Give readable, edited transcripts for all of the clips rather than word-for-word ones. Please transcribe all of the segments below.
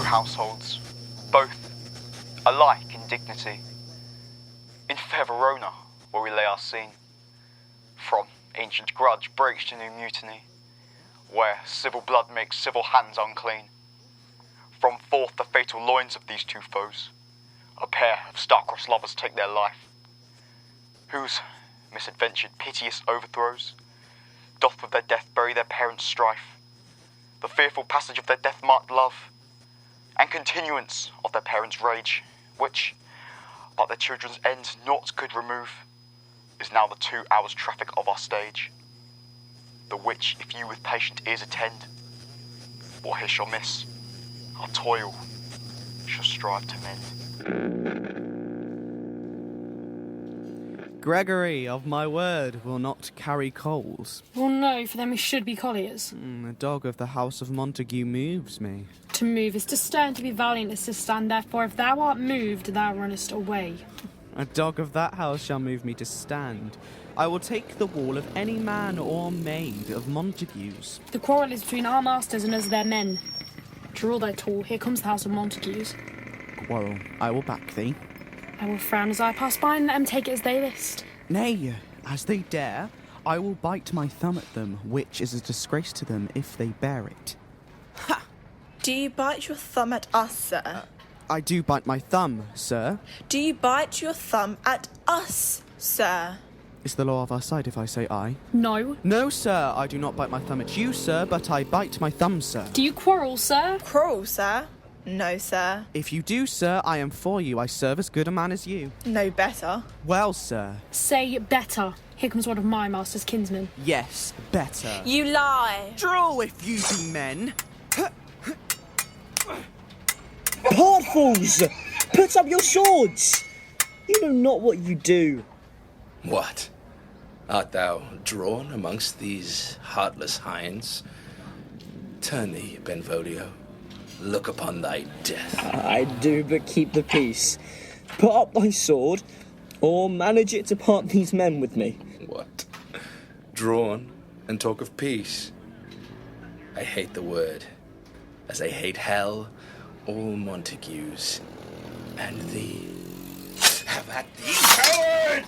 households, both alike in dignity. In fair Verona, where we lay our scene, from ancient grudge breaks to new mutiny, where civil blood makes civil hands unclean. From forth the fatal loins of these two foes, a pair of star-crossed lovers take their life, whose misadventured piteous overthrows doth with their death bury their parents' strife, the fearful passage of their death-marked love, and continuance of their parents' rage, which, but their children's end naught could remove, is now the 2 hours' traffic of our stage, the which, if you with patient ears attend, what here shall miss, our toil shall strive to mend. Gregory, of my word, will not carry coals. Well, no, for then we should be colliers. The dog of the house of Montague moves me. To move is to stir, and to be valiant is to stand. Therefore, if thou art moved, thou runnest away. A dog of that house shall move me to stand. I will take the wall of any man or maid of Montague's. The quarrel is between our masters and us their men. Draw thy tool, here comes the house of Montagues. Quarrel, I will back thee. I will frown as I pass by and let them take it as they list. Nay, as they dare, I will bite my thumb at them, which is a disgrace to them if they bear it. Ha! Do you bite your thumb at us, sir? I do bite my thumb, sir. Do you bite your thumb at us, sir? Is the law of our side if I say I? No. No, sir, I do not bite my thumb at you, sir, but I bite my thumb, sir. Do you quarrel, sir? Quarrel, sir? No, sir. If you do, sir, I am for you. I serve as good a man as you. No better. Well, sir. Say better. Here comes one of my master's kinsmen. Yes, better. You lie. Draw if you be men. Parfuls! Put up your swords! You know not what you do. What? Art thou drawn amongst these heartless hinds? Turn thee, Benvolio. Look upon thy death. I do but keep the peace. Put up thy sword, or manage it to part these men with me. What? Drawn and talk of peace? I hate the word, as I hate hell, all Montagues, and thee. Have at thee, coward!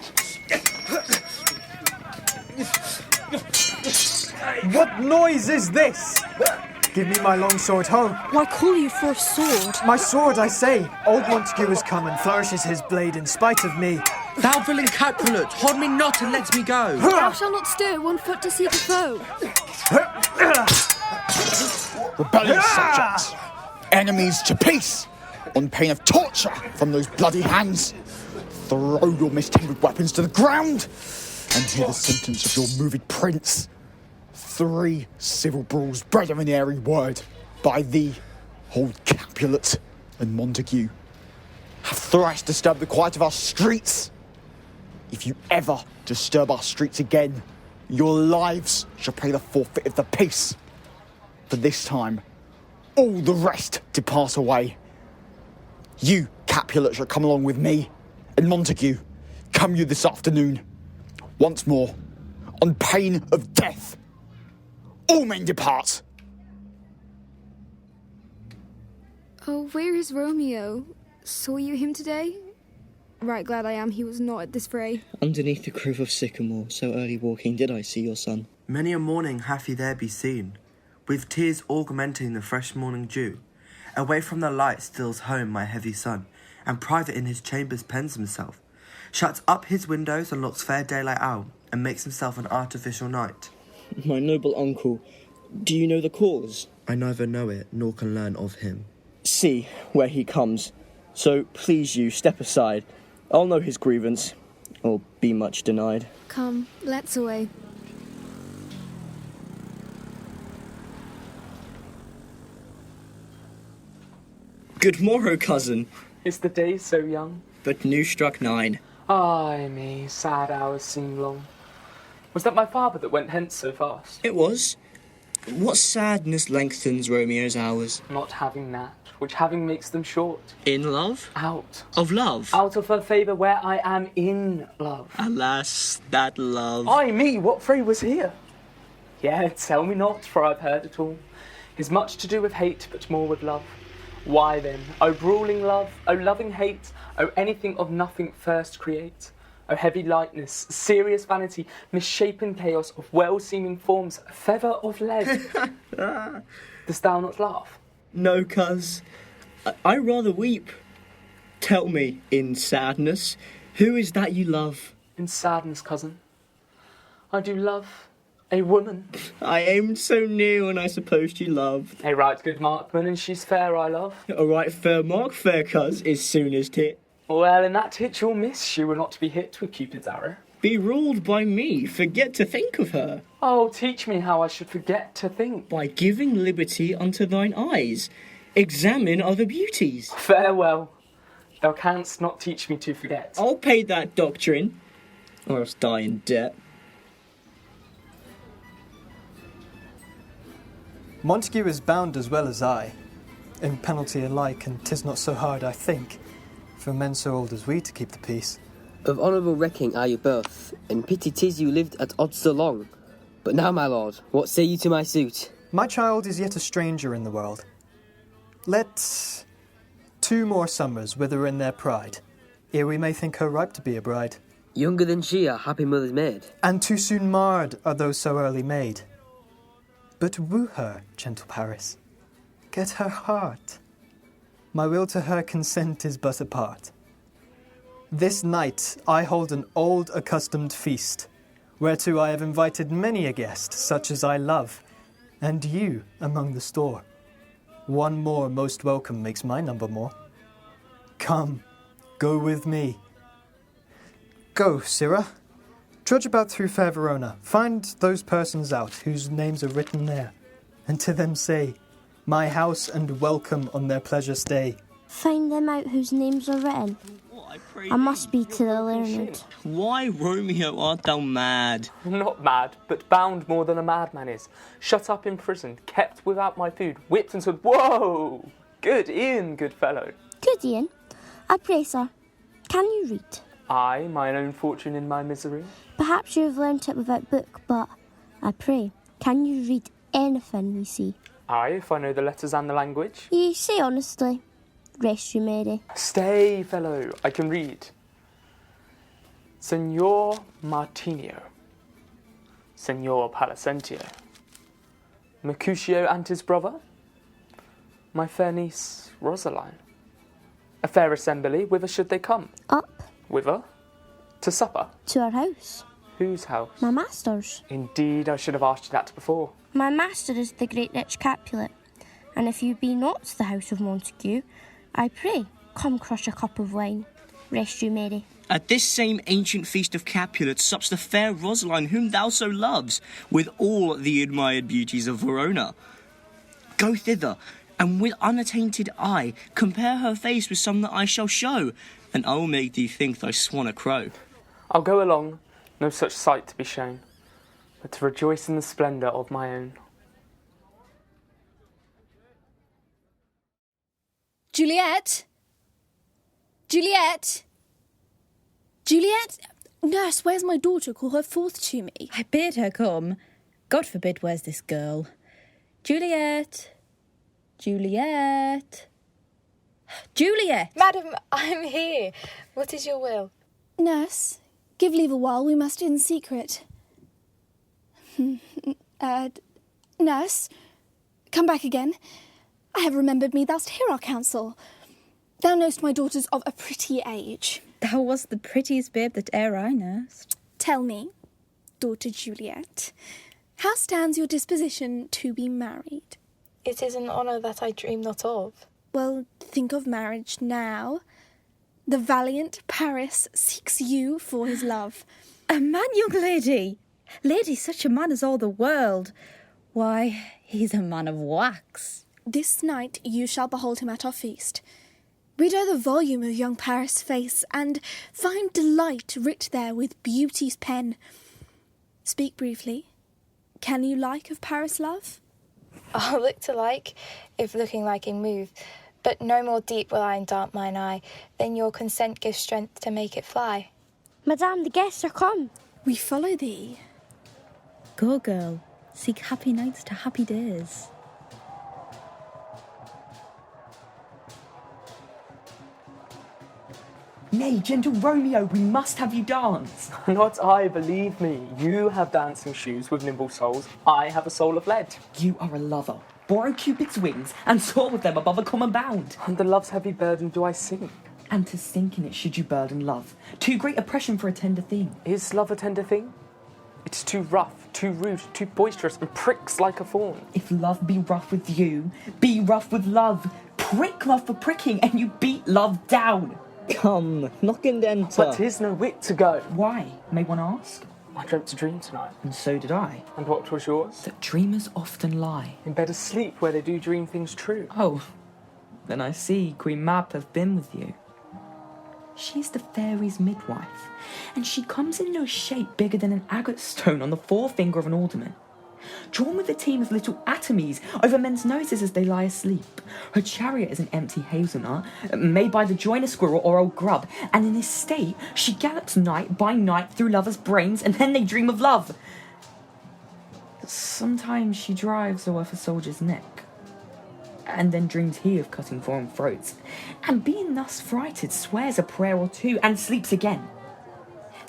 What noise is this? Give me my long sword home. Why call you for a sword? My sword, I say. Old Montague has come and flourishes his blade in spite of me. Thou villain Capulet, hold me not and let me go. Thou shalt not stir 1 foot to seek a foe. Rebellious subjects, enemies to peace, on pain of torture from those bloody hands. Throw your mistempered weapons to the ground and hear the sentence of your moved prince. 3 civil brawls bred of an airy word by thee, old Capulet and Montague, have thrice disturbed the quiet of our streets. If you ever disturb our streets again, your lives shall pay the forfeit of the peace. For this time, all the rest to pass away. You, Capulet, shall come along with me, and Montague, come you this afternoon. Once more, on pain of death. All men depart. Oh, where is Romeo? Saw you him today? Right glad I am he was not at this fray. Underneath the grove of sycamore, so early walking did I see your son. Many a morning hath he there be seen, with tears augmenting the fresh morning dew. Away from the light steals home my heavy son, and private in his chambers pens himself, shuts up his windows and looks fair daylight out, and makes himself an artificial night. My noble uncle, do you know the cause? I neither know it, nor can learn of him. See where he comes. So, please you, step aside. I'll know his grievance, or be much denied. Come, let's away. Good morrow, cousin. Is the day so young? But new struck 9. Ay me, sad hours seem long. Was that my father that went hence so fast? It was. What sadness lengthens Romeo's hours? Not having that, which having makes them short. In love? Out. Of love? Out of her favour where I am in love. Alas, that love. Ay me, what fray was here? Yea, tell me not, for I've heard it all. 'Is much to do with hate, but more with love. Why then, O brawling love, O loving hate, O anything of nothing first create, O heavy lightness, serious vanity, misshapen chaos of well-seeming forms, feather of lead. Dost thou not laugh? No, cuz. I rather weep. Tell me, in sadness, who is that you love? In sadness, cousin, I do love a woman. I aimed so near when I supposed you loved. A right good marksman, and she's fair, I love. A right fair mark, fair cuz, is soonest hit. Well, in that hit you'll miss, she will not be hit with Cupid's arrow. Be ruled by me, forget to think of her. Oh, teach me how I should forget to think. By giving liberty unto thine eyes, examine other beauties. Farewell. Thou canst not teach me to forget. I'll pay that doctrine, or else die in debt. Montague is bound as well as I, in penalty alike, and 'tis not so hard, I think, for men so old as we to keep the peace. Of honourable recking are you both, and pity 'tis you lived at odds so long. But now, my lord, what say you to my suit? My child is yet a stranger in the world. Let 2 more summers wither in their pride, ere we may think her ripe to be a bride. Younger than she, a happy mother's maid. And too soon marred are those so early made. But woo her, gentle Paris, get her heart. My will to her consent is but a part. This night I hold an old accustomed feast, whereto I have invited many a guest, such as I love, and you among the store. One more most welcome makes my number more. Come, go with me. Go, Sirrah. Trudge about through fair Verona, find those persons out whose names are written there, and to them say, my house and welcome on their pleasure stay. Find them out whose names are written. I must be to the learned. Why, Romeo, art thou mad? Not mad, but bound more than a madman is. Shut up in prison, kept without my food, whipped and said, whoa! Good Ian, good fellow. Good Ian. I pray, sir, can you read? I, mine own fortune in my misery. Perhaps you have learnt it without book, but I pray, can you read anything we see? Aye, if I know the letters and the language. Ye say honestly. Rest you, Mary. Stay, fellow, I can read. Signor Martinio, Signor Palicentio, Mercutio and his brother, my fair niece Rosaline. A fair assembly, whither should they come? Up. Whither? To supper? To our house. Whose house? My master's. Indeed, I should have asked you that before. My master is the great rich Capulet, and if you be not the house of Montague, I pray, come crush a cup of wine. Rest you, Mary. At this same ancient feast of Capulet sups the fair Rosaline, whom thou so loves, with all the admired beauties of Verona. Go thither, and with unattainted eye, compare her face with some that I shall show, and I will make thee think thy swan a crow. I'll go along, no such sight to be shown, but to rejoice in the splendour of my own. Juliet? Juliet? Juliet? Nurse, where's my daughter? Call her forth to me. I bid her come. God forbid, where's this girl? Juliet? Juliet? Juliet! Madam, I'm here. What is your will? Nurse, give leave a while. We must in secret. Nurse, come back again. I have remembered me, thou'st hear our counsel. Thou know'st my daughter's of a pretty age. Thou wast the prettiest babe that e'er I nursed. Tell me, daughter Juliet, how stands your disposition to be married? It is an honour that I dream not of. Well, think of marriage now. The valiant Paris seeks you for his love. A man, young lady? Lady, such a man as all the world. Why, he's a man of wax. This night you shall behold him at our feast. Read o'er the volume of young Paris' face, and find delight writ there with beauty's pen. Speak briefly. Can you like of Paris' love? I'll look to like, if looking like in move, but no more deep will I endart mine eye, than your consent gives strength to make it fly. Madame, the guests are come. We follow thee. Go, girl. Seek happy nights to happy days. Nay, gentle Romeo, we must have you dance. Not I, believe me. You have dancing shoes with nimble soles. I have a soul of lead. You are a lover. Borrow Cupid's wings and soar with them above a common bound. Under love's heavy burden do I sink. And to sink in it should you burden love. Too great oppression for a tender thing. Is love a tender thing? It's too rough, too rude, too boisterous, and pricks like a thorn. If love be rough with you, be rough with love. Prick love for pricking, and you beat love down. Come, knock and enter. But 'tis no wit to go. Why, may one ask? I dreamt a dream tonight. And so did I. And what was yours? That dreamers often lie. In bed asleep where they do dream things true. Oh, then I see Queen Mab have been with you. She's the fairy's midwife, and she comes in no shape bigger than an agate stone on the forefinger of an alderman, drawn with a team of little atomies over men's noses as they lie asleep. Her chariot is an empty hazelnut, made by the joiner squirrel or old grub, and in this state she gallops night by night through lovers' brains, and then they dream of love. Sometimes she drives her off a soldier's neck, and then dreams he of cutting foreign throats, and being thus frighted swears a prayer or two, and sleeps again.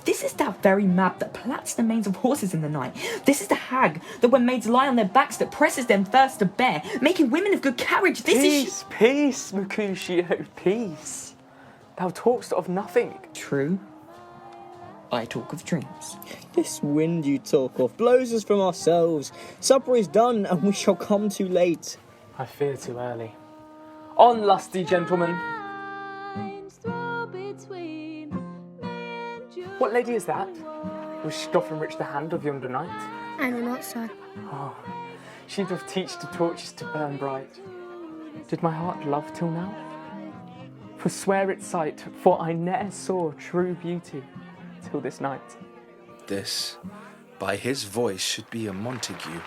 This is that very Mab that plats the manes of horses in the night. This is the hag that when maids lie on their backs that presses them first to bear, making women of good carriage. Peace, peace, Mercutio, peace. Thou talkst of nothing. True. I talk of dreams. This wind you talk of blows us from ourselves. Supper is done, and we shall come too late. I fear too early. On, lusty gentlemen. What lady is that? Was she doth enrich the hand of yonder knight? I know not, sir. Oh, she doth teach the torches to burn bright. Did my heart love till now? Forswear its sight, for I ne'er saw true beauty till this night. This, by his voice, should be a Montague.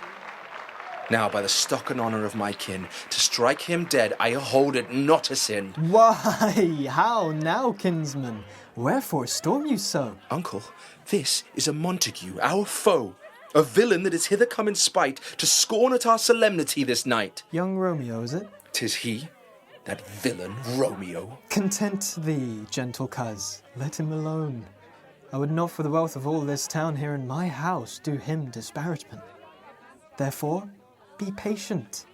Now, by the stock and honour of my kin, to strike him dead, I hold it not a sin. Why, how now, kinsman? Wherefore storm you so? Uncle, this is a Montague, our foe, a villain that is hither come in spite to scorn at our solemnity this night. Young Romeo, is it? 'Tis he, that villain Romeo. Content thee, gentle coz, let him alone. I would not for the wealth of all this town here in my house do him disparagement. Therefore, be patient.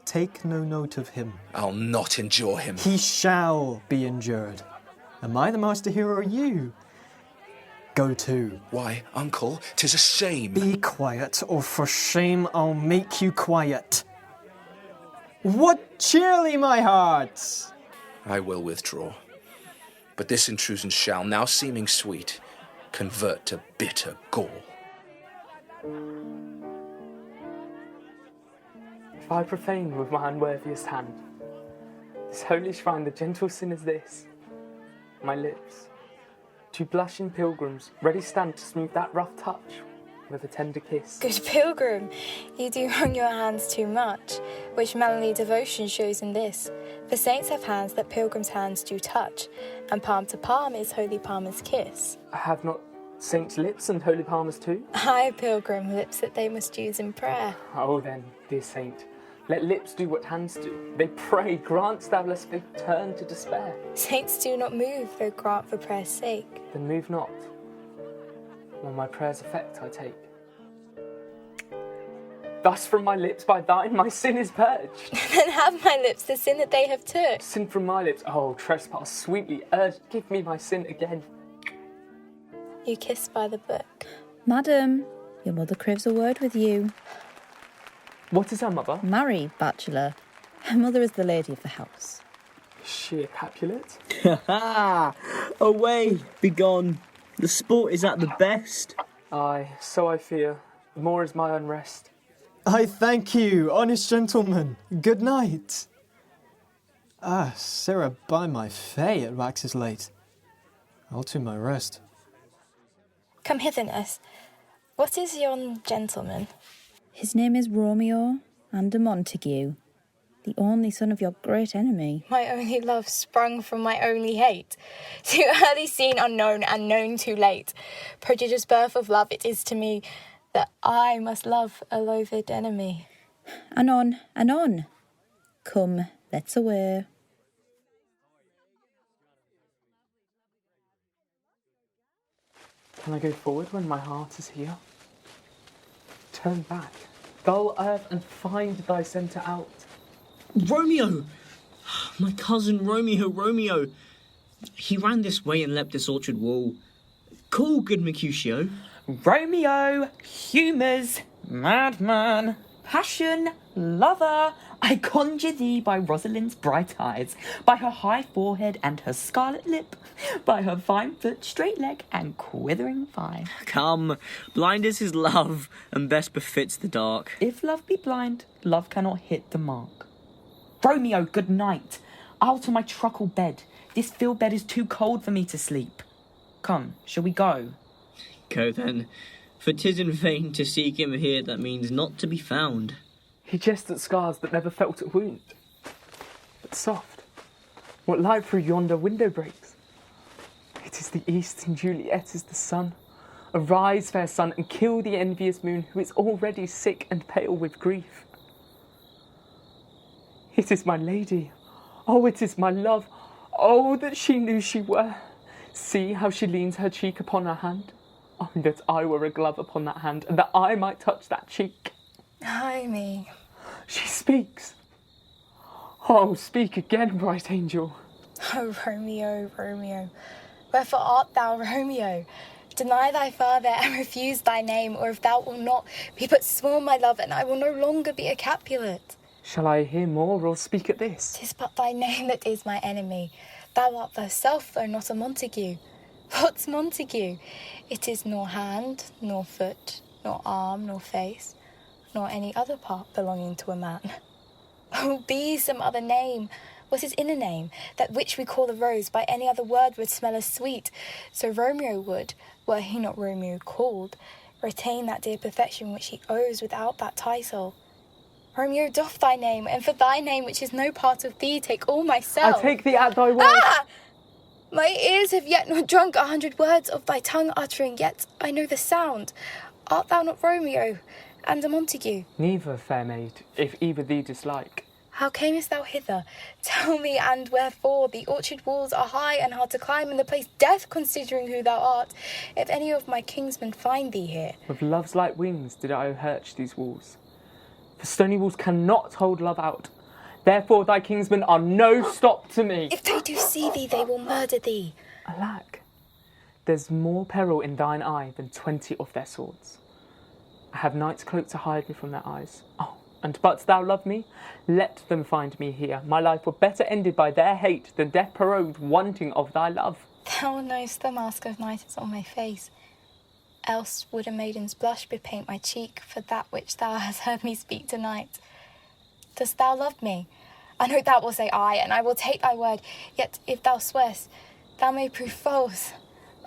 Take no note of him. I'll not endure him. He shall be endured. Am I the master here or you? Go to. Why, uncle, 'tis a shame. Be quiet, or for shame I'll make you quiet. What cheerly, my hearts! I will withdraw. But this intrusion shall, now seeming sweet, convert to bitter gall. If I profane with my unworthiest hand this holy shrine, the gentle sin is this: my lips, two blushing pilgrims, ready stand to smooth that rough touch with a tender kiss. Good pilgrim, you do wrong your hands too much, which manly devotion shows in this. For saints have hands that pilgrims' hands do touch, and palm to palm is holy palmer's kiss. I have not saints' lips and holy palmers too? Aye, pilgrim, lips that they must use in prayer. Oh then, dear saint, let lips do what hands do. They pray, grant thou lest they turn to despair. Saints do not move, though grant for prayer's sake. Then move not, while my prayer's effect I take. Thus from my lips by thine my sin is purged. Then have my lips the sin that they have took. Sin from my lips, oh trespass sweetly urged, give me my sin again. You kiss by the book. Madam, your mother craves a word with you. What is her mother? Marry, bachelor. Her mother is the lady of the house. Is she a Capulet? Ha! Away, begone. The sport is at the best. Aye, so I fear. More is my unrest. I thank you, honest gentleman. Good night. Ah, sirrah, by my fay, it waxes late. I'll to my rest. Come hither, nurse. What is yon gentleman? His name is Romeo and a Montague, the only son of your great enemy. My only love sprung from my only hate. Too early seen, unknown, and known too late. Prodigious birth of love it is to me, that I must love a loathed enemy. Anon, anon. Come, let's away. Can I go forward when my heart is here? Turn back, dull earth, and find thy centre out. Romeo! My cousin Romeo! He ran this way and leapt this orchard wall. Call, good Mercutio. Romeo, humours, madman, passion, lover, I conjure thee by Rosalind's bright eyes, by her high forehead and her scarlet lip, by her fine foot, straight leg, and quivering thigh. Come, blind is his love, and best befits the dark. If love be blind, love cannot hit the mark. Romeo, good night. I'll to my truckle bed. This field bed is too cold for me to sleep. Come, shall we go? Go then, for 'tis in vain to seek him here that means not to be found. He jests at scars that never felt a wound. But soft, what light through yonder window breaks? It is the east, and Juliet is the sun. Arise, fair sun, and kill the envious moon, who is already sick and pale with grief. It is my lady. Oh, it is my love. Oh, that she knew she were. See how she leans her cheek upon her hand. Oh, that I were a glove upon that hand, and that I might touch that cheek. Ay me. She speaks. Oh, speak again, bright angel. Oh, Romeo, Romeo, wherefore art thou Romeo? Deny thy father and refuse thy name, or if thou wilt not, be but sworn my love, and I will no longer be a Capulet. Shall I hear more, or speak at this? 'Tis but thy name that is my enemy. Thou art thyself, though not a Montague. What's Montague? It is nor hand, nor foot, nor arm, nor face, nor any other part belonging to a man. Oh, be some other name. What is inner name? That which we call a rose by any other word would smell as sweet. So Romeo would, were he not Romeo called, retain that dear perfection which he owes without that title. Romeo, doff thy name, and for thy name, which is no part of thee, take all myself. I take thee at thy word. Ah! My ears have yet not drunk 100 words of thy tongue uttering, yet I know the sound. Art thou not Romeo, and a Montague? Neither, fair maid, if either thee dislike. How camest thou hither? Tell me, and wherefore? The orchard walls are high and hard to climb, and the place death, considering who thou art. If any of my kinsmen find thee here. With love's light wings did I overhurch these walls. For stony walls cannot hold love out. Therefore thy kinsmen are no stop to me. If they do see thee, they will murder thee. Alack, there's more peril in thine eye than 20 of their swords. I have night's cloak to hide me from their eyes. Oh, and but thou love me, let them find me here. My life were better ended by their hate than death prorogued wanting of thy love. Thou know'st the mask of night is on my face. Else would a maiden's blush bepaint my cheek for that which thou hast heard me speak tonight. Dost thou love me? I know thou wilt say aye, and I will take thy word. Yet if thou swear'st, thou may prove false.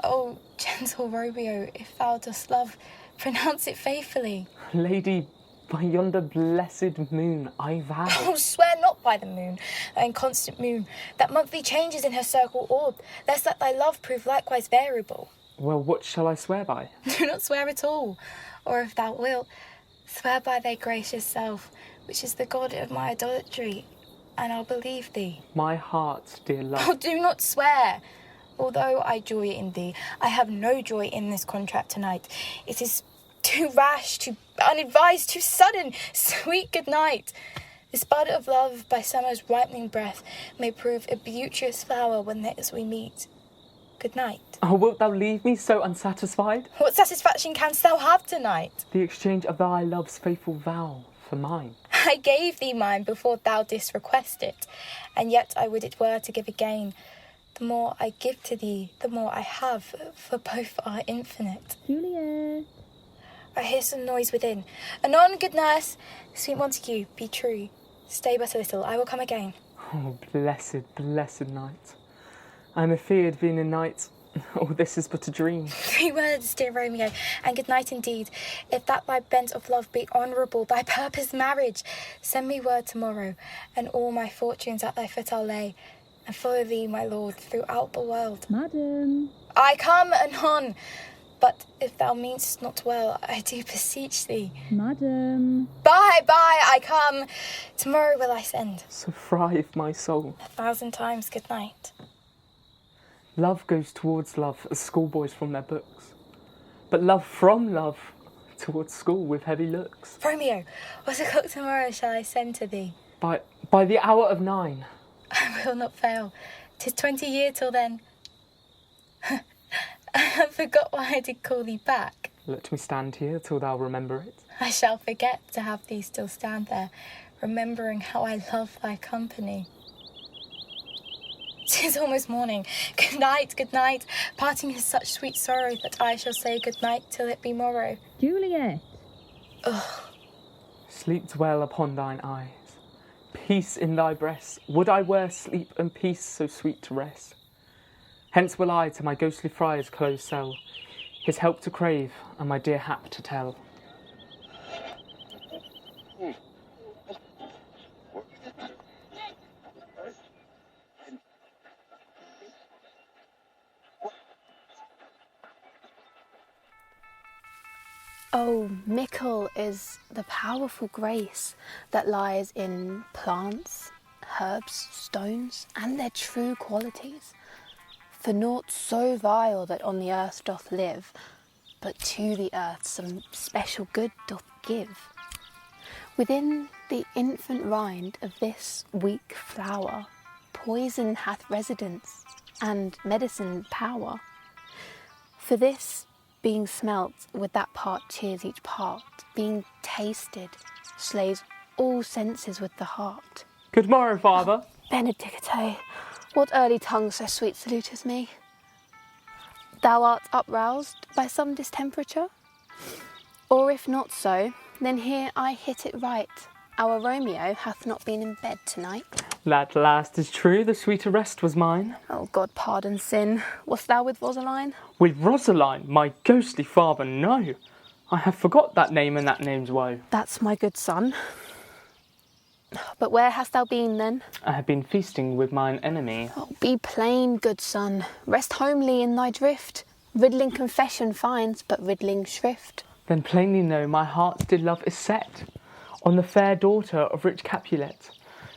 Oh, gentle Romeo, if thou dost love, pronounce it faithfully. Lady, by yonder blessed moon, I vow. Oh, swear not by the moon, thy inconstant moon, that monthly changes in her circle orb, lest that thy love prove likewise variable. Well, what shall I swear by? Do not swear at all, or if thou wilt, swear by thy gracious self, which is the god of my idolatry, and I'll believe thee. My heart, dear love. Oh, do not swear. Although I joy in thee, I have no joy in this contract tonight. It is too rash, too unadvised, too sudden. Sweet good night. This bud of love by summer's ripening breath may prove a beauteous flower when next we meet. Good night. Oh, wilt thou leave me so unsatisfied? What satisfaction canst thou have tonight? The exchange of thy love's faithful vow for mine. I gave thee mine before thou didst request it, and yet I would it were to give again. The more I give to thee, the more I have, for both are infinite. Juliet. I hear some noise within. Anon, good nurse. Sweet Montague, be true. Stay but a little, I will come again. Oh, blessed, blessed night. I am afeard being a knight. Oh, this is but a dream. 3 words, dear Romeo, and good night indeed. If that thy bent of love be honourable, thy purpose marriage, send me word tomorrow, and all my fortunes at thy foot I'll lay, and follow thee, my lord, throughout the world. Madam. I come anon, but if thou mean'st not well, I do beseech thee. Madam. Bye, I come. Tomorrow will I send. So thrive my soul. 1,000 times good night. Love goes towards love as schoolboys from their books. but love from love, towards school with heavy looks. Romeo, what o'clock tomorrow shall I send to thee? By the hour of 9. I will not fail. 'Tis 20 year till then. I forgot why I did call thee back. Let me stand here till thou remember it. I shall forget to have thee still stand there, remembering how I love thy company. 'Tis almost morning. Good night, parting is such sweet sorrow that I shall say good night till it be morrow. Juliet. Ugh. Sleep dwell upon thine eyes, peace in thy breast. Would I were sleep and peace so sweet to rest. Hence will I to my ghostly friar's close cell, his help to crave and my dear hap to tell. Oh, mickle is the powerful grace that lies in plants, herbs, stones, and their true qualities. For naught so vile that on the earth doth live, but to the earth some special good doth give. Within the infant rind of this weak flower, poison hath residence and medicine power. For this, being smelt with that part cheers each part, being tasted slays all senses with the heart. Good morrow, father. Benedicite, what early tongue so sweet saluteth me? Thou art uproused by some distemperature? Or if not so, then here I hit it right. Our Romeo hath not been in bed tonight. That last is true, the sweeter rest was mine. Oh, God pardon sin. Wast thou with Rosaline? With Rosaline, my ghostly father, no. I have forgot that name and that name's woe. That's my good son. But where hast thou been then? I have been feasting with mine enemy. Oh, be plain, good son. Rest homely in thy drift. Riddling confession finds but riddling shrift. Then plainly know my heart's dear love is set on the fair daughter of rich Capulet.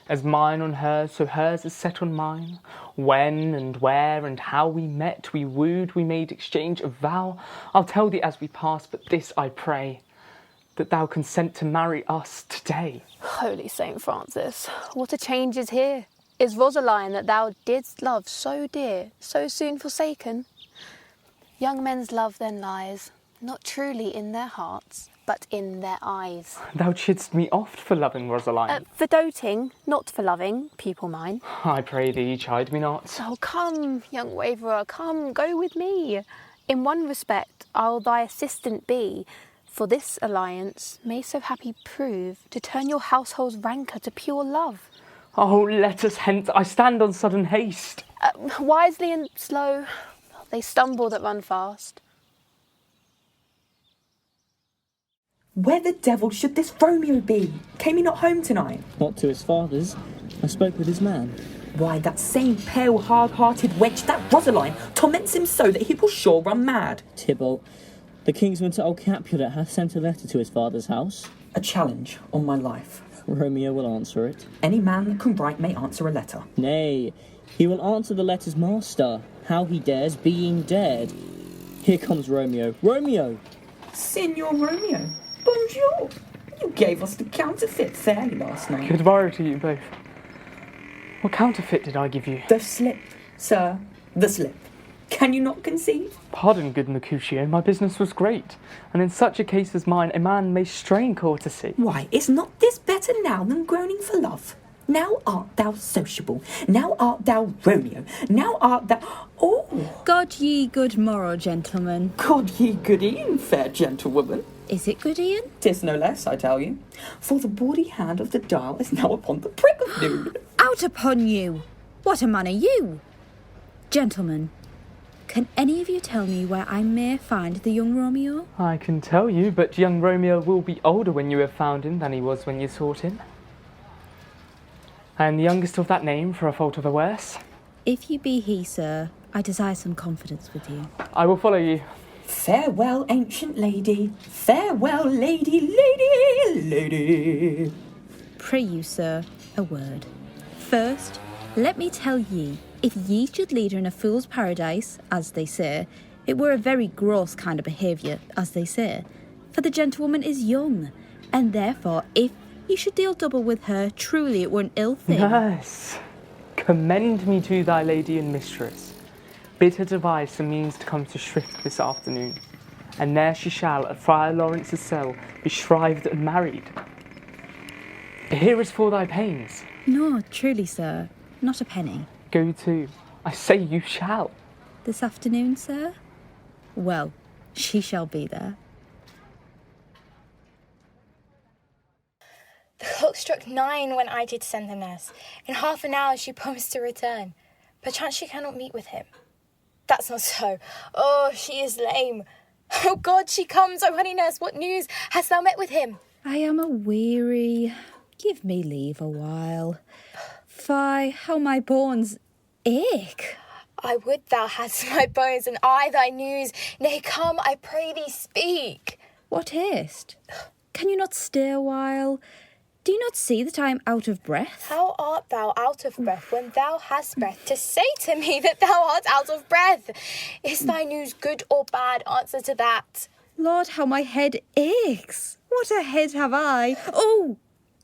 As mine on hers, so hers is set on mine. When and where and how we met, we wooed, we made exchange of vow. I'll tell thee as we pass, but this I pray, that thou consent to marry us today. Holy Saint Francis, what a change is here! Is Rosaline that thou didst love so dear, so soon forsaken? Young men's love then lies, not truly in their hearts, but in their eyes. Thou chidst me oft for loving Rosaline. For doting, not for loving, pupil mine. I pray thee, chide me not. Oh, come, young waverer, come, go with me. In one respect, I'll thy assistant be, for this alliance may so happy prove to turn your household's rancour to pure love. Oh, let us hence, I stand on sudden haste. Wisely and slow, they stumble that run fast. Where the devil should this Romeo be? Came he not home tonight? Not to his father's. I spoke with his man. Why, that same pale, hard-hearted wench, that Rosaline, torments him so that he will sure run mad. Tybalt, the kingsman to old Capulet hath sent a letter to his father's house. A challenge on my life. Romeo will answer it. Any man that can write may answer a letter. Nay, he will answer the letter's master. How he dares, being dared. Here comes Romeo. Romeo! Signor Romeo. Bonjour. You gave us the counterfeit fairly last night. Good morrow to you both. What counterfeit did I give you? The slip, sir. The slip. Can you not conceive? Pardon, good Mercutio, my business was great, and in such a case as mine, a man may strain courtesy. Why, is not this better now than groaning for love? Now art thou sociable, now art thou Romeo, now art thou... Oh! God ye good morrow, gentlemen. God ye good e'en, fair gentlewoman. Is it good e'en? 'Tis no less, I tell you, for the bawdy hand of the dial is now upon the prick of noon. Out upon you! What a man are you! Gentlemen, can any of you tell me where I may find the young Romeo? I can tell you, but young Romeo will be older when you have found him than he was when you sought him. I am the youngest of that name, for a fault of the worse. If you be he, sir, I desire some confidence with you. I will follow you. Farewell, ancient lady. Farewell, lady. Pray you, sir, a word. First, let me tell ye, if ye should lead her in a fool's paradise, as they say, It were a very gross kind of behaviour, as they say, for the gentlewoman is young, and therefore, if you should deal double with her, truly it were an ill thing. Nurse, commend me to thy lady and mistress. Bid her devise some means to come to shrift this afternoon, and there she shall, at Friar Laurence's cell, be shrived and married. Here is for thy pains. No, truly, sir, not a penny. Go to, I say you shall. This afternoon, sir? Well, she shall be there. The clock struck 9 when I did send the nurse. In half an hour she promised to return. Perchance she cannot meet with him. That's not so. Oh, she is lame. Oh God, she comes. Oh, honey nurse, what news? Hast thou met with him? I am a-weary. Give me leave a while. Fie, how my bones ache. I would thou hadst my bones, and I thy news. Nay, come, I pray thee, speak. What haste? Can you not stay a while? Do you not see that I am out of breath? How art thou out of breath when thou hast breath to say to me that thou art out of breath? Is thy news good or bad? Answer to that. Lord, how my head aches. What a head have I? Oh,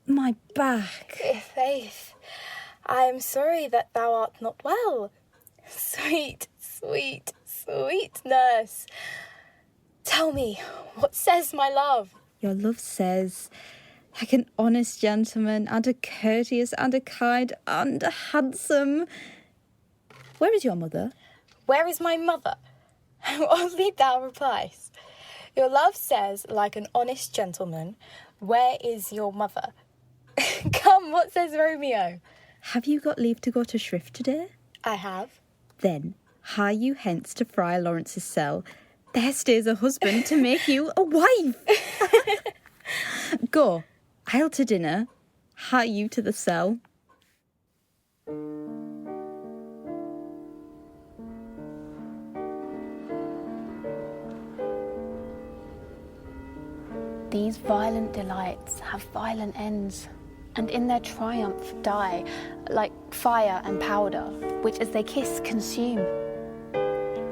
my back. Faith, I am sorry that thou art not well. Sweet, sweet, sweet nurse. Tell me, what says my love? Your love says, like an honest gentleman, and a courteous, and a kind, and a handsome. Where is your mother? Where is my mother? How oddly thou replies. Your love says, like an honest gentleman, where is your mother? Come, what says Romeo? Have you got leave to go to shrift today? I have. Then hie you hence to Friar Laurence's cell. There stays a husband to make you a wife. Go, I'll to dinner, hie you to the cell. These violent delights have violent ends, and in their triumph die, like fire and powder, which as they kiss consume.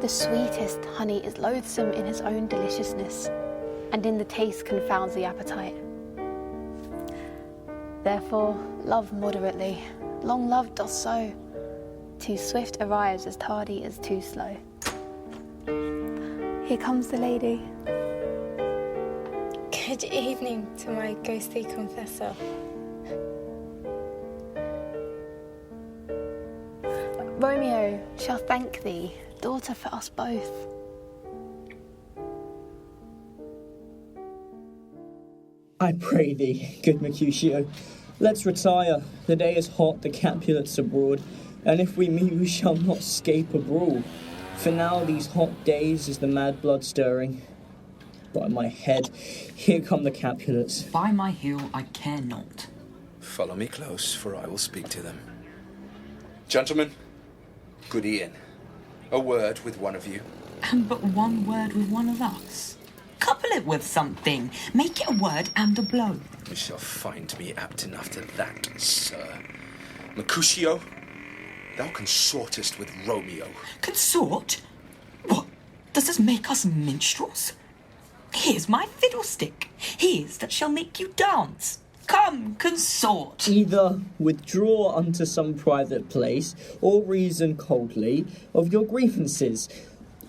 The sweetest honey is loathsome in his own deliciousness, and in the taste confounds the appetite. Therefore, love moderately, long love doth so. Too swift arrives as tardy as too slow. Here comes the lady. Good evening to my ghostly confessor. Romeo shall thank thee, daughter, for us both. I pray thee, good Mercutio, let's retire. The day is hot, the Capulets abroad, and if we meet, we shall not scape a brawl. For now, these hot days is the mad blood stirring. By my head, here come the Capulets. By my heel, I care not. Follow me close, for I will speak to them. Gentlemen, good e'en. A word with one of you. And but one word with one of us. Couple it with something. Make it a word and a blow. You shall find me apt enough to that, sir. Mercutio, thou consortest with Romeo. Consort? What, does this make us minstrels? Here's my fiddlestick. Here's that shall make you dance. Come, consort. Either withdraw unto some private place, or reason coldly of your grievances,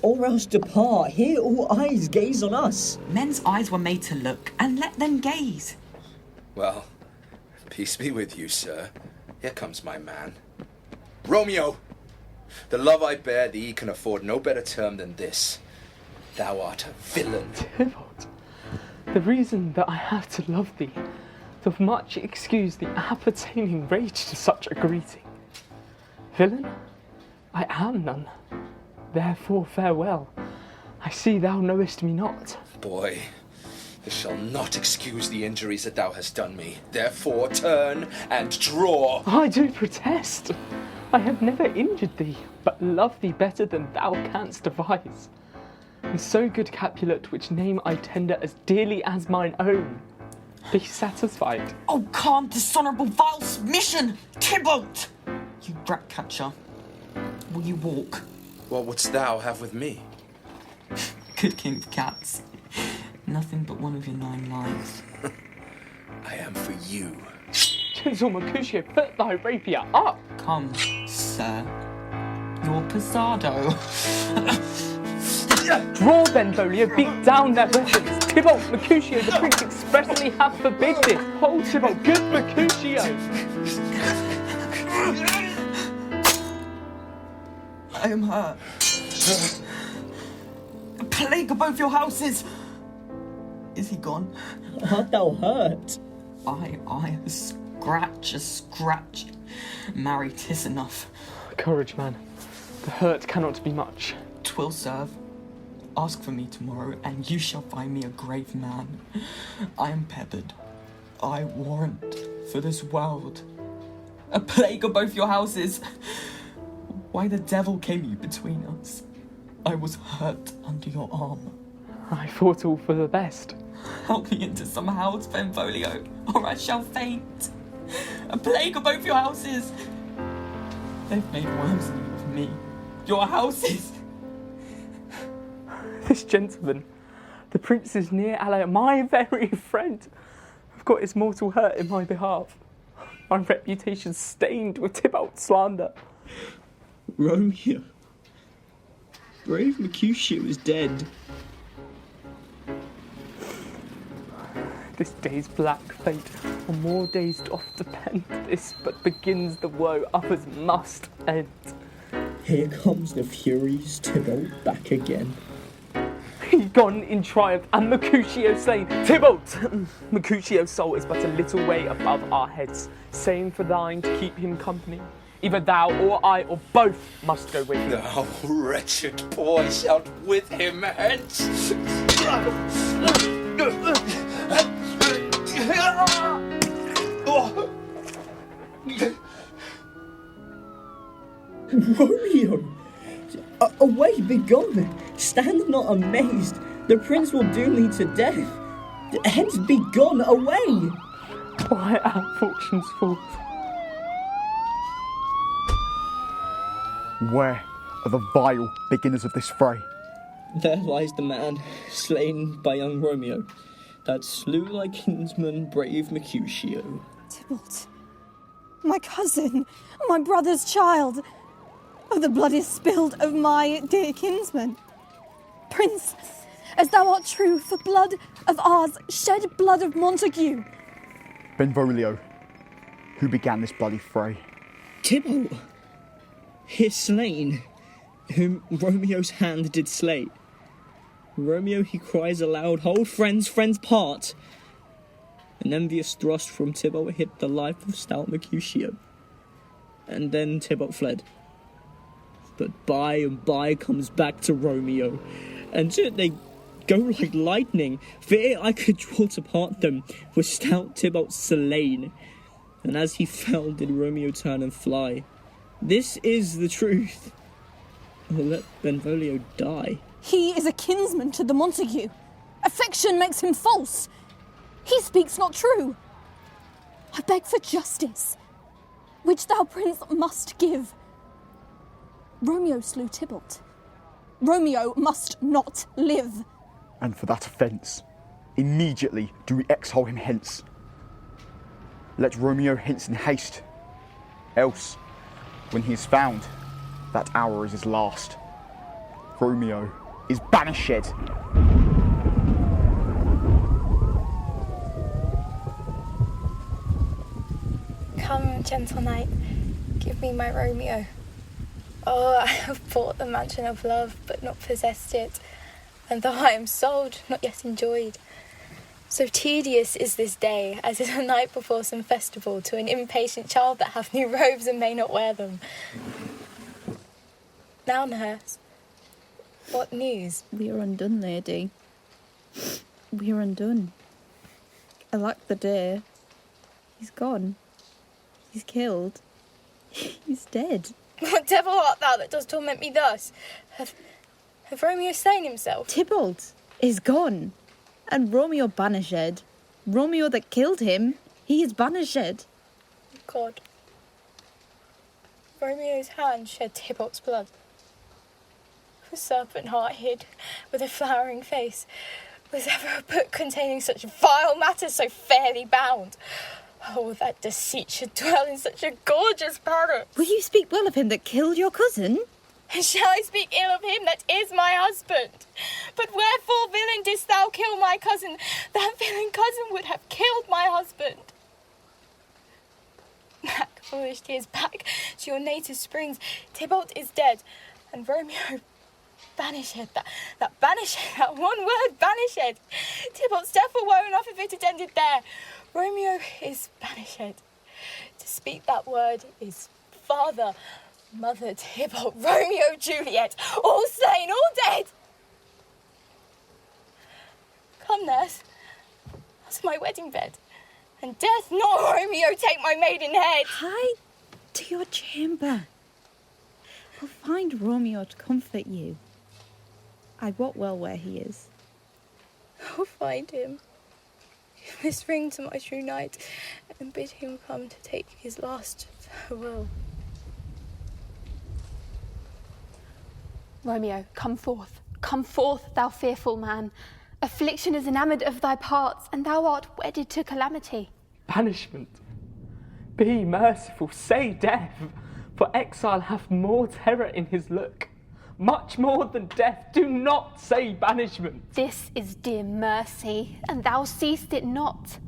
or else depart. Here all eyes gaze on us. Men's eyes were made to look, and let them gaze. Well, peace be with you, sir. Here comes my man. Romeo, the love I bear thee can afford no better term than this. Thou art a villain. Tybalt, the reason that I have to love thee doth much excuse the appertaining rage to such a greeting. Villain, I am none. Therefore farewell. I see thou knowest me not. Boy, this shall not excuse the injuries that thou hast done me. Therefore turn and draw. I do protest. I have never injured thee, but love thee better than thou canst devise. And so, good Capulet, which name I tender as dearly as mine own, be satisfied. Oh, calm, dishonourable, vile submission! Tybalt! You rat-catcher, will you walk? What wouldst thou have with me? good king of cats. Nothing but one of your 9 lives. I am for you. Gentle Mercutio, put thy rapier up! Come, sir. Your passado. Draw, Benvolio, beat down their weapons. Tybalt, Mercutio, the prince expressly have forbid this. Hold Tybalt, good Mercutio! I am hurt. A plague of both your houses! Is he gone? Art thou hurt? I, a scratch. Marry, 'tis enough. Courage, man. The hurt cannot be much. 'Twill serve. Ask for me tomorrow, and you shall find me a grave man. I am peppered. I warrant for this world. A plague of both your houses! Why the devil came you between us? I was hurt under your arm. I thought all for the best. Help me into some house, Benvolio, or I shall faint. A plague of both your houses! They've made worms in you of me. Your houses! This gentleman, the prince's near ally, my very friend, have got his mortal hurt in my behalf. My reputation stained with Tybalt slander. Romeo. Brave Mercutio is dead. This day's black fate, on more days doth depend. This but begins the woe, others must end. Here comes the Furies, Tybalt back again. He gone in triumph, and Mercutio slain. Tybalt! Mercutio's soul is but a little way above our heads. Same for thine to keep him company. Either thou or I or both must go with him. Thou wretched boy shalt with him hence. Romeo! Away, begone! Stand not amazed. The prince will doom thee to death. Hence, begone, away! Why our fortunes fall. Where are the vile beginners of this fray? There lies the man, slain by young Romeo, that slew thy kinsman, brave Mercutio. Tybalt, my cousin, my brother's child. Oh, the blood is spilled of my dear kinsman. Prince, as thou art true, for blood of ours, shed blood of Montague. Benvolio, who began this bloody fray? Tybalt, he is slain, whom Romeo's hand did slay. Romeo, he cries aloud, hold friends, friends part. An envious thrust from Tybalt hit the life of stout Mercutio, and then Tybalt fled. But by and by comes back to Romeo, and they go like lightning. For ere I could draw to part them, was stout Tybalt slain, and as he fell did Romeo turn and fly. This is the truth. Oh, let Benvolio die. He is a kinsman to the Montague. Affection makes him false. He speaks not true. I beg for justice, which thou, prince, must give. Romeo slew Tybalt. Romeo must not live. And for that offence, immediately do we exile him hence. Let Romeo hence in haste. Else, when he is found, that hour is his last. Romeo is banished. Come, gentle knight, give me my Romeo. Oh, I have bought the mansion of love, but not possessed it, and though I am sold, not yet enjoyed. So tedious is this day, as is a night before some festival to an impatient child that hath new robes and may not wear them. Now, nurse, what news? We are undone, lady. We are undone. Alack the day. He's gone. He's killed. He's dead. What devil art thou that does torment me thus? Have Romeo slain himself? Tybalt is gone, and Romeo banished. Romeo that killed him, he is banished. God. Romeo's hand shed Tybalt's blood. A serpent heart hid with a flowering face. Was ever a book containing such vile matter so fairly bound? Oh, that deceit should dwell in such a gorgeous palace. Will you speak well of him that killed your cousin? And shall I speak ill of him that is my husband? But wherefore, villain, didst thou kill my cousin? That villain cousin would have killed my husband. Back, foolish tears, back to your native springs. Tybalt is dead, and Romeo banished. That banished, that one word, banished. Tybalt's death were woe enough if it had ended there. Romeo is banished. To speak that word is father, mother, Tybalt, Romeo, Juliet, all slain, all dead. Come, nurse, that's my wedding bed, and death not Romeo take my maiden head. Hie to your chamber. I'll find Romeo to comfort you. I wot well where he is. I'll find him. Give this ring to my true knight, and bid him come to take his last farewell. Romeo, come forth, thou fearful man. Affliction is enamoured of thy parts, and thou art wedded to calamity. Banishment. Be merciful, say death, for exile hath more terror in his look. Much more than death, do not say banishment. This is dear mercy, and thou seest it not.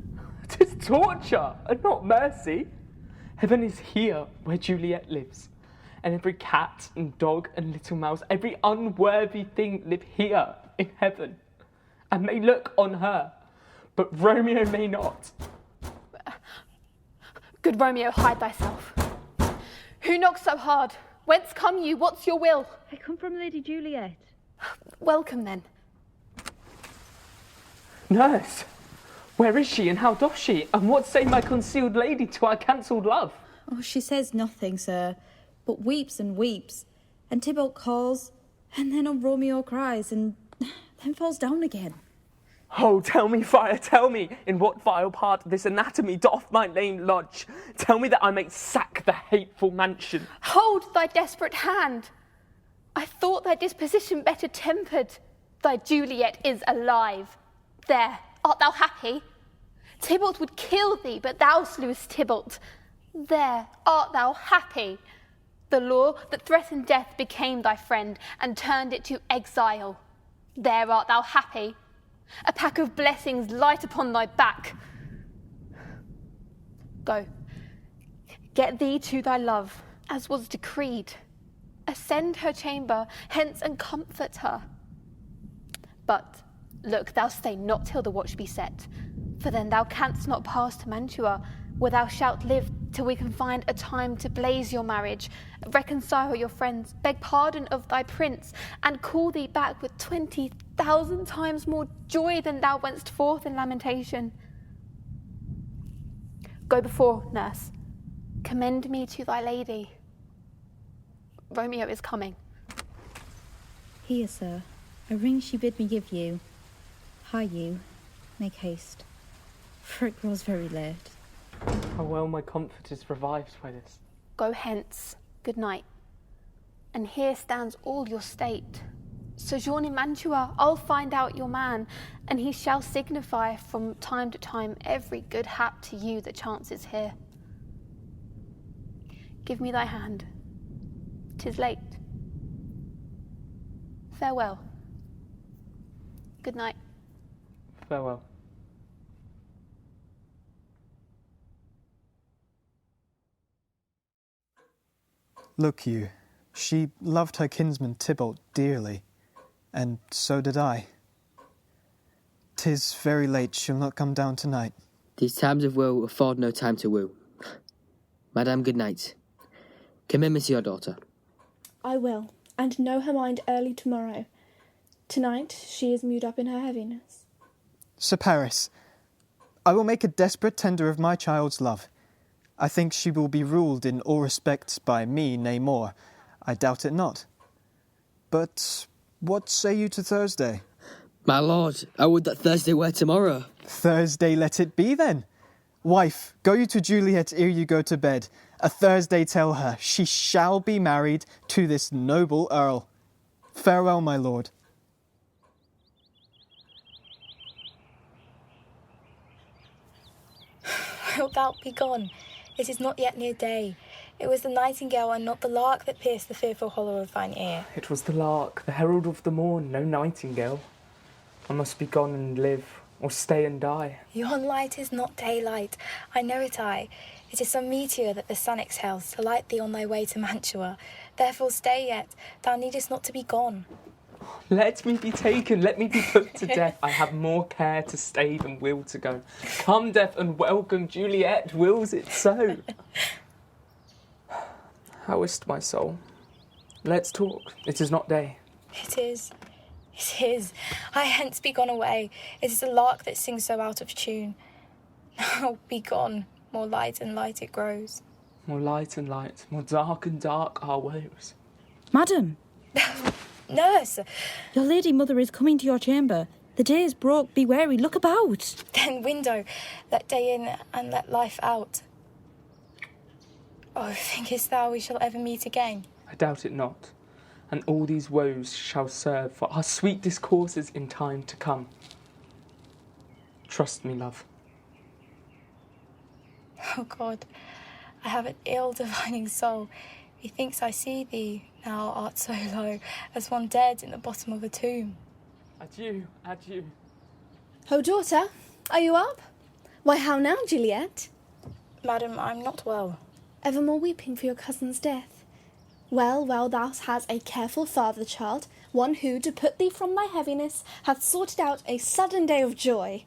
'Tis torture, and not mercy. Heaven is here where Juliet lives, and every cat and dog and little mouse, every unworthy thing live here in heaven, and may look on her, but Romeo may not. Good Romeo, hide thyself. Who knocks so hard? Whence come you? What's your will? I come from Lady Juliet. Welcome, then. Nurse, where is she, and how doth she? And what say my concealed lady to our cancelled love? Oh, she says nothing, sir, but weeps and weeps. And Tybalt calls, and then on Romeo cries, and then falls down again. Oh, tell me, Friar, tell me, in what vile part of this anatomy doth my name lodge? Tell me that I may sack the hateful mansion. Hold thy desperate hand. I thought thy disposition better tempered. Thy Juliet is alive. There, art thou happy? Tybalt would kill thee, but thou slewest Tybalt. There, art thou happy? The law that threatened death became thy friend, and turned it to exile. There art thou happy? A pack of blessings light upon thy back. Go, get thee to thy love, as was decreed. Ascend her chamber, hence, and comfort her. But, look, thou stay not till the watch be set, for then thou canst not pass to Mantua, where thou shalt live till we can find a time to blaze your marriage, reconcile your friends, beg pardon of thy prince, and call thee back with 20,000 times more joy than thou wentst forth in lamentation. Go before, nurse. Commend me to thy lady. Romeo is coming. Here, sir, a ring she bid me give you. Hie you, make haste, for it grows very late. How well my comfort is revived by this. Go hence, good night. And here stands all your state. Sojourn in Mantua, I'll find out your man, and he shall signify from time to time every good hap to you that chances here. Give me thy hand. 'Tis late. Farewell. Good night. Farewell. Look you, she loved her kinsman Tybalt dearly, and so did I. 'Tis very late, she'll not come down tonight. These times of woe afford no time to woo. Madame, good night. Commend me to your daughter. I will, and know her mind early tomorrow. Tonight she is mewed up in her heaviness. Sir Paris, I will make a desperate tender of my child's love. I think she will be ruled in all respects by me, nay more. I doubt it not. But what say you to Thursday? My lord, I would that Thursday were tomorrow. Thursday let it be then. Wife, go you to Juliet ere you go to bed. A Thursday tell her she shall be married to this noble earl. Farewell, my lord. Wilt thou be gone? It is not yet near day. It was the nightingale and not the lark that pierced the fearful hollow of thine ear. It was the lark, the herald of the morn, no nightingale. I must be gone and live, or stay and die. Yon light is not daylight, I know it I. It is some meteor that the sun exhales to light thee on thy way to Mantua. Therefore stay yet, thou needest not to be gone. Let me be taken, let me be put to death. I have more care to stay than will to go. Come, death, and welcome, Juliet, wills it so. How is't, my soul? Let's talk, it is not day. It is. I hence be gone away. It is the lark that sings so out of tune. Now be gone, more light and light it grows. More light and light, more dark and dark our woes. Madam! Nurse! Your lady mother is coming to your chamber. The day is broke, be wary, look about. Then window, let day in and let life out. Oh, thinkest thou we shall ever meet again? I doubt it not, and all these woes shall serve for our sweet discourses in time to come. Trust me, love. Oh God, I have an ill divining soul. Methinks I see thee, now art so low, as one dead in the bottom of a tomb. Adieu, adieu. Oh, daughter, are you up? Why, how now, Juliet? Madam, I'm not well. Evermore weeping for your cousin's death. Well, thou hast a careful father, child, one who, to put thee from thy heaviness, hath sorted out a sudden day of joy.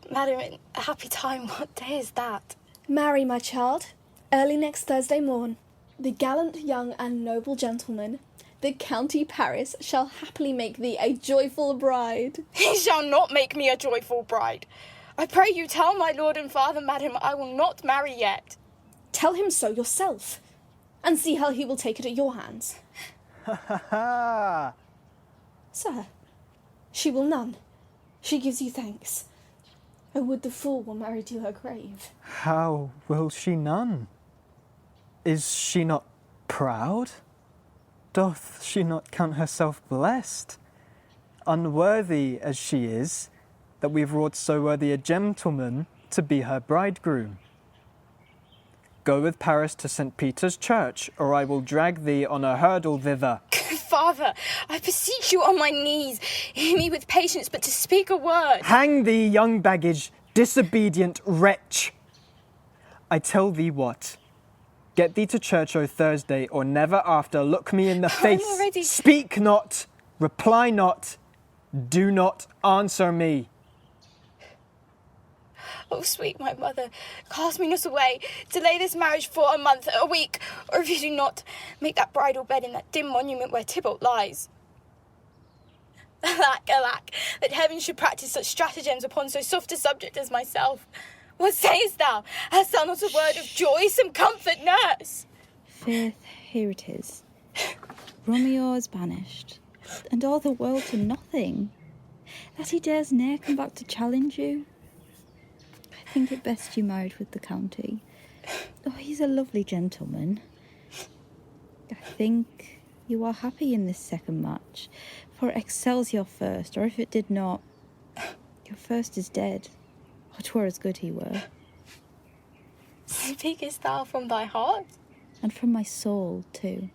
Madam, in a happy time, what day is that? Marry, my child, early next Thursday morn. The gallant young and noble gentleman, the County Paris, shall happily make thee a joyful bride. He shall not make me a joyful bride. I pray you tell my lord and father, madam, I will not marry yet. Tell him so yourself, and see how he will take it at your hands. Ha ha ha! Sir, she will none. She gives you thanks. Oh, would the fool were married to her grave. How will she none? Is she not proud? Doth she not count herself blessed? Unworthy as she is, that we've wrought so worthy a gentleman to be her bridegroom. Go with Paris to St. Peter's Church, or I will drag thee on a hurdle thither. Father, I beseech you on my knees, hear me with patience, but to speak a word. Hang thee, young baggage, disobedient wretch! I tell thee what, get thee to church o' Thursday, or never after look me in the face. I'm already... Speak not, reply not, do not answer me. Oh, sweet my mother, cast me not away. Delay this marriage for a month, a week, or if you do not, make that bridal bed in that dim monument where Tybalt lies. Alack, alack, that heaven should practise such stratagems upon so soft a subject as myself. What sayest thou? Hast thou not a word of joy, some comfort, nurse? Faith, here it is. Romeo is banished, and all the world to nothing. That he dares ne'er come back to challenge you. I think it best you married with the county. Oh, he's a lovely gentleman. I think you are happy in this second match, for it excels your first, or if it did not, your first is dead. Or 'twere as good he were. Speakest thou from thy heart? And from my soul, too.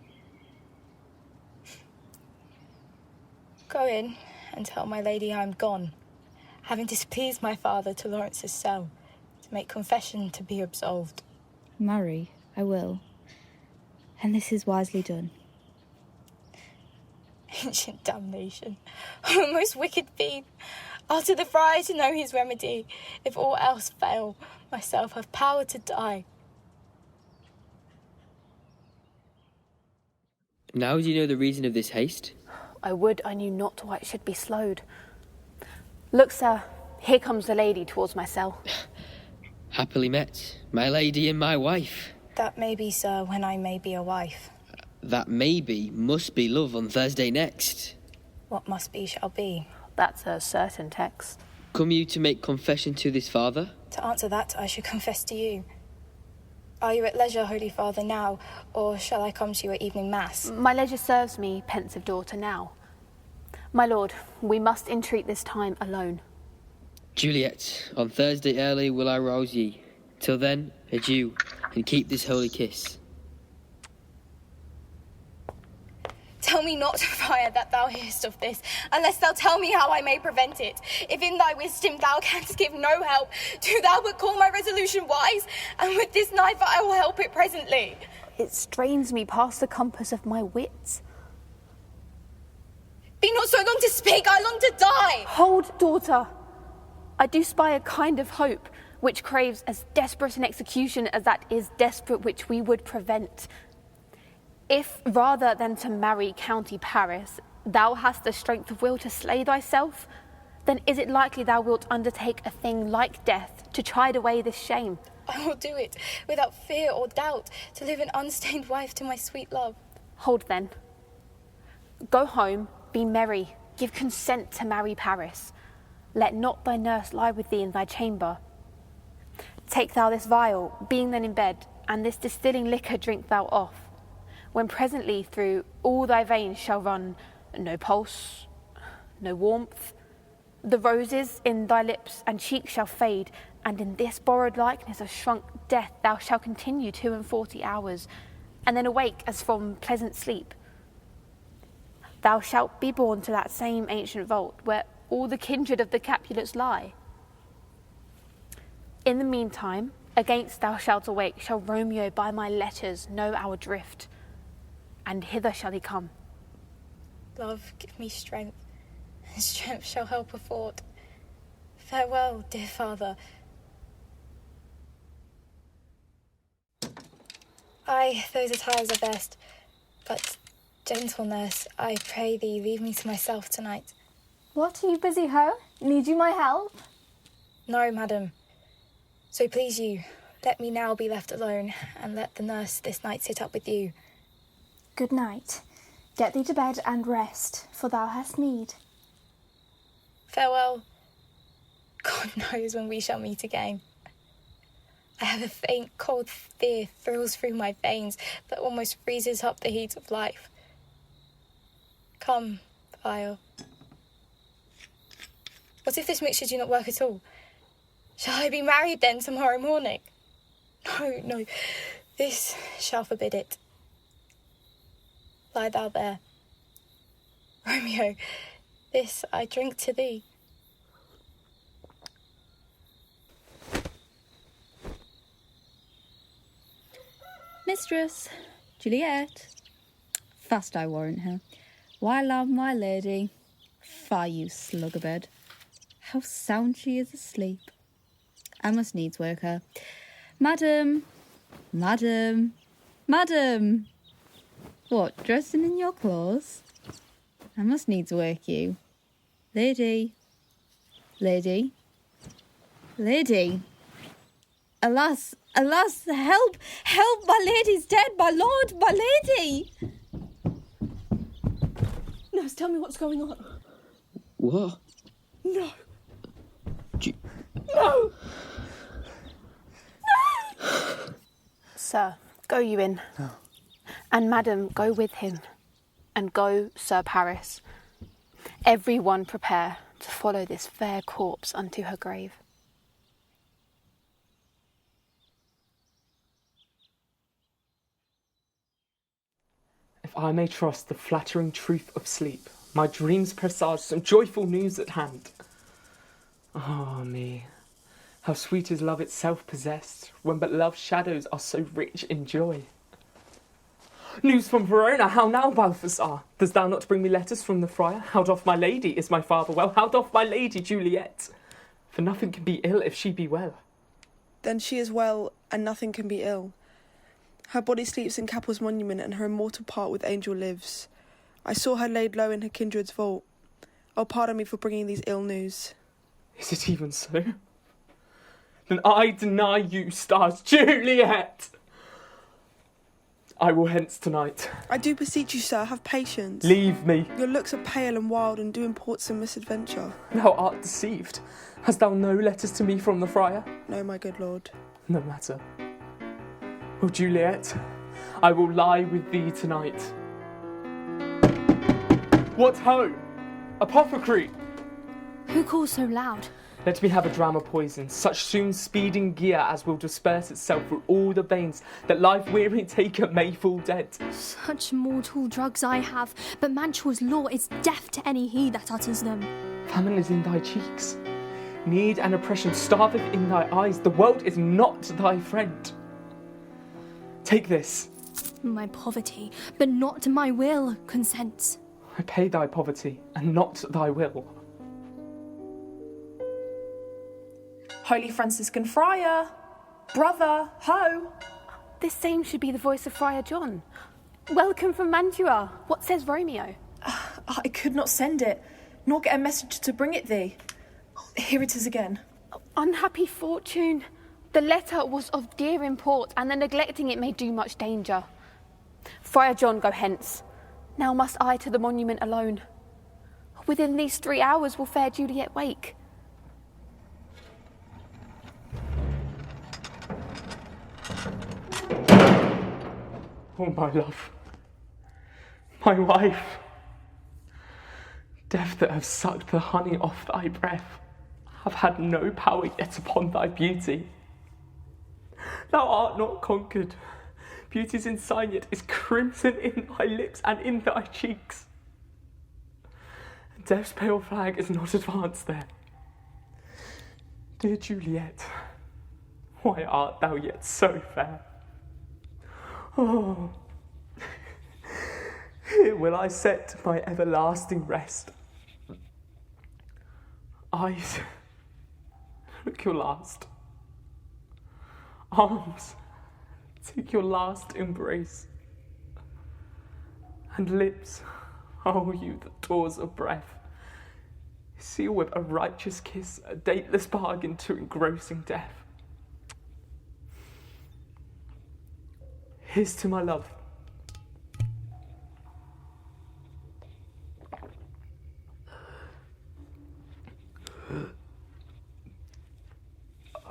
Go in and tell my lady I'm gone, having displeased my father to Laurence's cell, to make confession to be absolved. Marry, I will. And this is wisely done. Ancient damnation, oh most wicked fiend! I'll to the friar to know his remedy. If all else fail, myself have power to die. Now do you know the reason of this haste? I would I knew not why it should be slowed. Look, sir, here comes the lady towards my cell. Happily met, my lady and my wife. That may be, sir, when I may be a wife. That maybe must be love on Thursday next. What must be shall be. That's a certain text. Come you to make confession to this father? To answer that, I should confess to you. Are you at leisure, Holy Father, now, or shall I come to you at evening mass? My leisure serves me, pensive daughter, now. My lord, we must entreat this time alone. Juliet, on Thursday early will I rouse ye. Till then, adieu, and keep this holy kiss. Tell me not, Friar, that thou hearest of this, unless thou tell me how I may prevent it. If in thy wisdom thou canst give no help, do thou but call my resolution wise, and with this knife I will help it presently. It strains me past the compass of my wits. Be not so long to speak, I long to die. Hold, daughter. I do spy a kind of hope, which craves as desperate an execution as that is desperate which we would prevent. If, rather than to marry County Paris, thou hast the strength of will to slay thyself, then is it likely thou wilt undertake a thing like death to chide away this shame? I will do it, without fear or doubt, to live an unstained wife to my sweet love. Hold then. Go home, be merry, give consent to marry Paris. Let not thy nurse lie with thee in thy chamber. Take thou this vial, being then in bed, and this distilling liquor drink thou off, when presently through all thy veins shall run no pulse, no warmth. The roses in thy lips and cheeks shall fade, and in this borrowed likeness of shrunk death thou shalt continue 42 hours, and then awake as from pleasant sleep. Thou shalt be borne to that same ancient vault where all the kindred of the Capulets lie. In the meantime, against thou shalt awake, shall Romeo by my letters know our drift, and hither shall he come. Love, give me strength, and strength shall help afford. Farewell, dear father. Aye, those attires are best, but, gentle nurse, I pray thee, leave me to myself tonight. What, are you busy, ho? Need you my help? No, madam. So please you, let me now be left alone, and let the nurse this night sit up with you. Good night. Get thee to bed and rest, for thou hast need. Farewell. God knows when we shall meet again. I have a faint, cold fear thrills through my veins that almost freezes up the heat of life. Come, vial. What if this mixture do not work at all? Shall I be married then tomorrow morning? No, no, this shall forbid it. Lie thou there. Romeo, this I drink to thee. Mistress, Juliet. Fast I warrant her. Why, love, my lady. Fie, you slugabed. How sound she is asleep. I must needs work her. Madam, madam, madam. What, dressing in your clothes? I must needs work you. Lady, lady, lady. Alas, alas, help, help, my lady's dead, my lord, my lady. Nurse, tell me what's going on. What? No. No! Sir, go you in. No. And madam, go with him. And go, Sir Paris. Every one prepare to follow this fair corpse unto her grave. If I may trust the flattering truth of sleep, my dreams presage some joyful news at hand. Ah me, how sweet is love itself possessed, when but love's shadows are so rich in joy. News from Verona, how now, Balthasar? Dost thou not bring me letters from the friar? How doth my lady? Is my father well? How doth my lady Juliet? For nothing can be ill if she be well. Then she is well, and nothing can be ill. Her body sleeps in Capel's monument, and her immortal part with Angel lives. I saw her laid low in her kindred's vault. Oh, pardon me for bringing these ill news. Is it even so? Then I deny you, stars, Juliet! I will hence tonight. I do beseech you, sir, have patience. Leave me. Your looks are pale and wild, and do import some misadventure. Thou art deceived. Hast thou no letters to me from the friar? No, my good lord. No matter. Oh, Juliet, I will lie with thee tonight. What ho! Apothecary! Who calls so loud? Let me have a dram of poison, such soon speeding gear as will disperse itself through all the veins, that life-weary taker may fall dead. Such mortal drugs I have, but Mantua's law is deaf to any he that utters them. Famine is in thy cheeks. Need and oppression starveth in thy eyes. The world is not thy friend. Take this. My poverty, but not my will, consents. I pay thy poverty, and not thy will. Holy Franciscan Friar, brother, ho! This same should be the voice of Friar John. Welcome from Mantua. What says Romeo? I could not send it, nor get a message to bring it thee. Here it is again. Unhappy fortune. The letter was of dear import, and the neglecting it may do much danger. Friar John, go hence. Now must I to the monument alone. Within these 3 hours will fair Juliet wake. Oh, my love, my wife, death that have sucked the honey off thy breath, have had no power yet upon thy beauty. Thou art not conquered. Beauty's ensign yet is crimson in thy lips and in thy cheeks. Death's pale flag is not advanced there. Dear Juliet, why art thou yet so fair? Oh, here will I set my everlasting rest. Eyes, look your last. Arms, take your last embrace. And lips, oh, you the doors of breath, seal with a righteous kiss a dateless bargain to engrossing death. Here's to my love.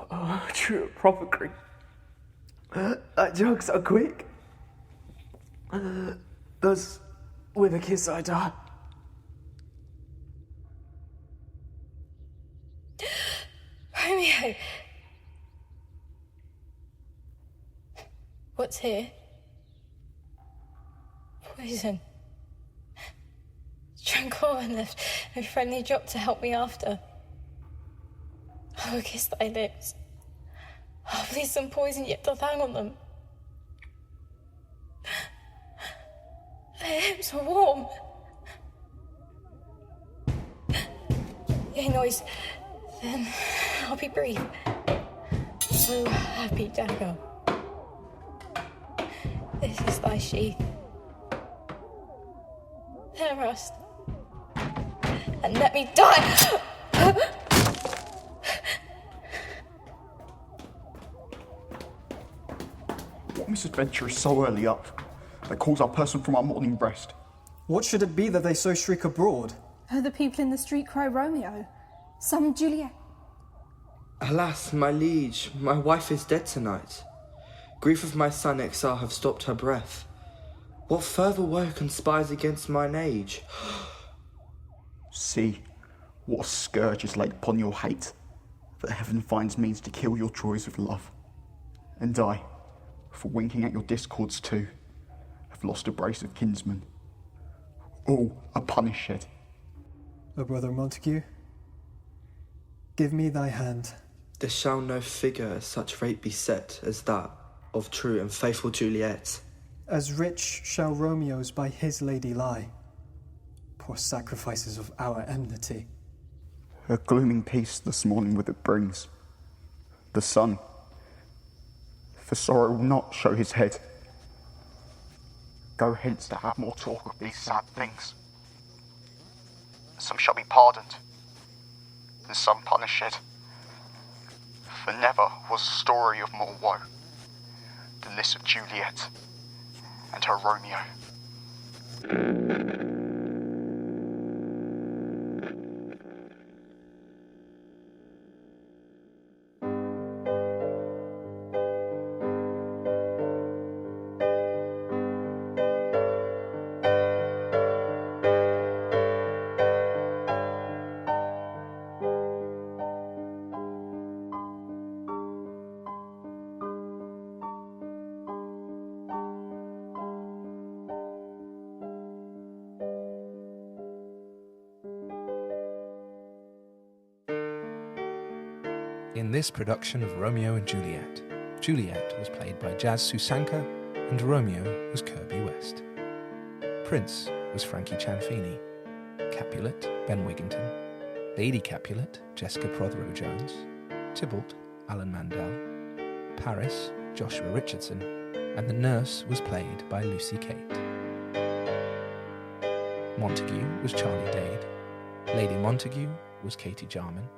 Oh, true apothecary. Thy drugs are quick. Thus, with a kiss I die. Romeo! What's here? Poison. Tranquil and left a friendly drop to help me after. I will kiss thy lips. Oh, please, some poison yet doth hang on them. Thy lips are warm. Yea, noise, then I'll be brief. So happy, dagger. This is thy sheath. There rust. And let me die! What misadventure is so early up that calls our person from our morning rest? What should it be that they so shriek abroad? Oh, the people in the street cry Romeo. Some Juliet. Alas, my liege, my wife is dead tonight. Grief of my son exile have stopped her breath. What further woe conspires against mine age? See, what a scourge is laid upon your hate, that heaven finds means to kill your joys with love. And I, for winking at your discords too, have lost a brace of kinsmen. All a punish shed. O brother Montague, give me thy hand. There shall no figure at such rate be set as that of true and faithful Juliet. As rich shall Romeo's by his lady lie. Poor sacrifices of our enmity. A glooming peace this morning with it brings. The sun, for sorrow will not show his head. Go hence to have more talk of these sad things. Some shall be pardoned, and some punished. For never was a story of more woe than this of Juliet and her Romeo. In this production of Romeo and Juliet, Juliet was played by Sewsanker and Romeo was Kirkby West. Prince was Frankie Cianfini. Capulet, Ben Wiginton. Lady Capulet, Jessica Protheroe-Jones. Tybalt, Alan Mandel. Paris, Joshua Richardson. And the nurse was played by Lucy Kate. Montague was Charlie Dade. Lady Montague was Katie Jarman.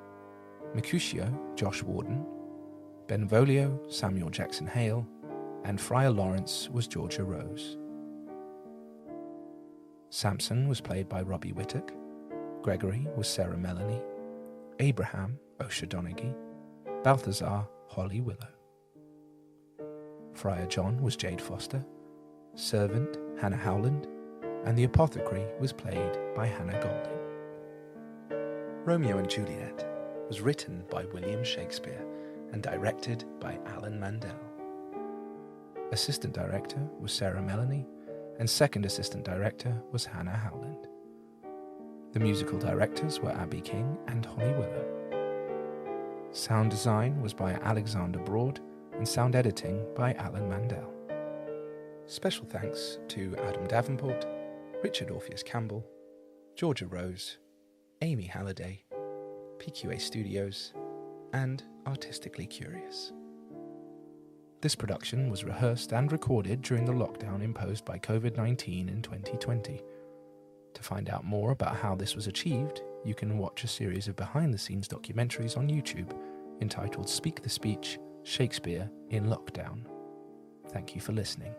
Mercutio, Josh Warden. Benvolio, Samuel Jackson-Hale. And Friar Laurence was Georgia Rose. Sampson was played by Robbie Whittock. Gregory was Sarah Melanie. Abraham, Ochea Donaghy. Balthasar, Holly Willow. Friar John was Jade Foster. Servant, Hannah Howland. And the apothecary was played by Hannah Golding. Romeo and Juliet was written by William Shakespeare and directed by Alan Mandel. Assistant director was Sarah Melanie, and second assistant director was Hannah Howland. The musical directors were Abby King and Holly Willow. Sound design was by Alexander Broad, and sound editing by Alan Mandel. Special thanks to Adam Davenport, Richard Orpheus Campbell, Georgia Rose, Amy Halliday, PQA Studios, and Artistically Curious. This production was rehearsed and recorded during the lockdown imposed by COVID-19 in 2020. To find out more about how this was achieved, you can watch a series of behind-the-scenes documentaries on YouTube entitled Speak the Speech, Shakespeare in Lockdown. Thank you for listening.